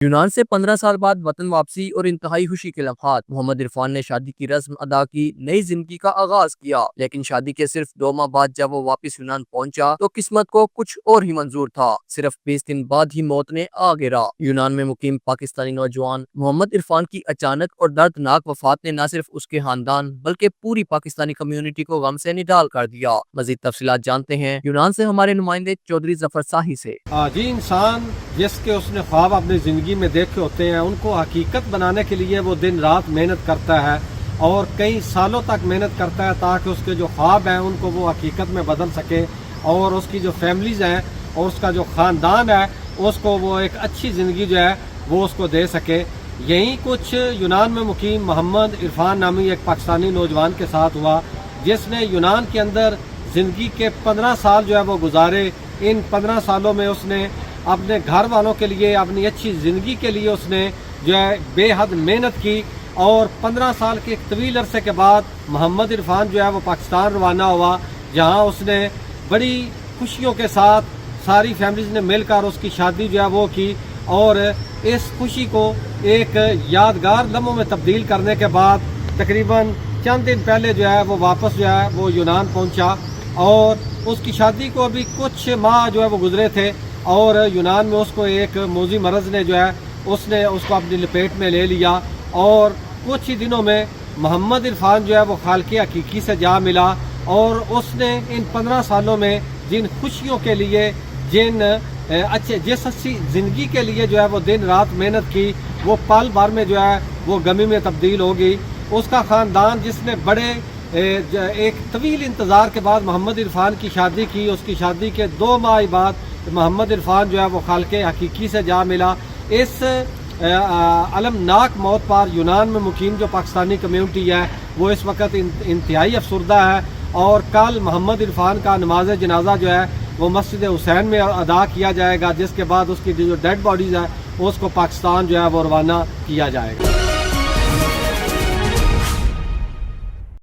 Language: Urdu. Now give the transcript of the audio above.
یونان سے 15 سال بعد وطن واپسی اور انتہائی خوشی کے لمحات۔ محمد عرفان نے شادی کی رسم ادا کی، نئی زندگی کا آغاز کیا، لیکن شادی کے صرف 2 ماہ بعد جب وہ واپس یونان پہنچا تو قسمت کو کچھ اور ہی منظور تھا۔ صرف 20 دن بعد ہی موت نے آ گرا۔ یونان میں مقیم پاکستانی نوجوان محمد عرفان کی اچانک اور دردناک وفات نے نہ صرف اس کے خاندان بلکہ پوری پاکستانی کمیونٹی کو غم سے نڈال کر دیا۔ مزید تفصیلات جانتے ہیں یونان سے ہمارے نمائندے چودھری ظفر ساہی سے۔ جی، انسان جس کے اس نے خواب اپنی زندگی میں دیکھے ہوتے ہیں ان کو حقیقت بنانے کے لیے وہ دن رات محنت کرتا ہے اور کئی سالوں تک محنت کرتا ہے تاکہ اس کے جو خواب ہیں ان کو وہ حقیقت میں بدل سکے اور اس کی جو فیملیز ہیں اور اس کا جو خاندان ہے اس کو وہ ایک اچھی زندگی جو ہے وہ اس کو دے سکے۔ یہی کچھ یونان میں مقیم محمد عرفان نامی ایک پاکستانی نوجوان کے ساتھ ہوا جس نے یونان کے اندر زندگی کے 15 سال جو ہے وہ گزارے۔ ان 15 سالوں میں اس نے اپنے گھر والوں کے لیے، اپنی اچھی زندگی کے لیے اس نے جو ہے بے حد محنت کی اور 15 سال کے ایک طویل عرصے کے بعد محمد عرفان جو ہے وہ پاکستان روانہ ہوا، جہاں اس نے بڑی خوشیوں کے ساتھ ساری فیملیز نے مل کر اس کی شادی جو ہے وہ کی اور اس خوشی کو ایک یادگار لمحوں میں تبدیل کرنے کے بعد تقریباً چند دن پہلے جو ہے وہ واپس جو ہے وہ یونان پہنچا اور اس کی شادی کو ابھی کچھ ماہ جو ہے وہ گزرے تھے اور یونان میں اس کو ایک موذی مرض نے جو ہے اس نے اس کو اپنی لپیٹ میں لے لیا اور کچھ ہی دنوں میں محمد عرفان جو ہے وہ خالق حقیقی سے جا ملا اور اس نے ان 15 سالوں میں جن خوشیوں کے لیے جس اچھی زندگی کے لیے جو ہے وہ دن رات محنت کی وہ پل بھر میں جو ہے وہ غمی میں تبدیل ہو گئی۔ اس کا خاندان جس نے بڑے ایک طویل انتظار کے بعد محمد عرفان کی شادی کی، اس کی شادی کے 2 ماہ بعد محمد عرفان جو ہے وہ خالق حقیقی سے جا ملا۔ اس المناک موت پر یونان میں مقیم جو پاکستانی کمیونٹی ہے وہ اس وقت انتہائی افسردہ ہے اور کل محمد عرفان کا نماز جنازہ جو ہے وہ مسجد حسین میں ادا کیا جائے گا، جس کے بعد اس کی جو ڈیڈ باڈیز ہے اس کو پاکستان جو ہے وہ روانہ کیا جائے گا۔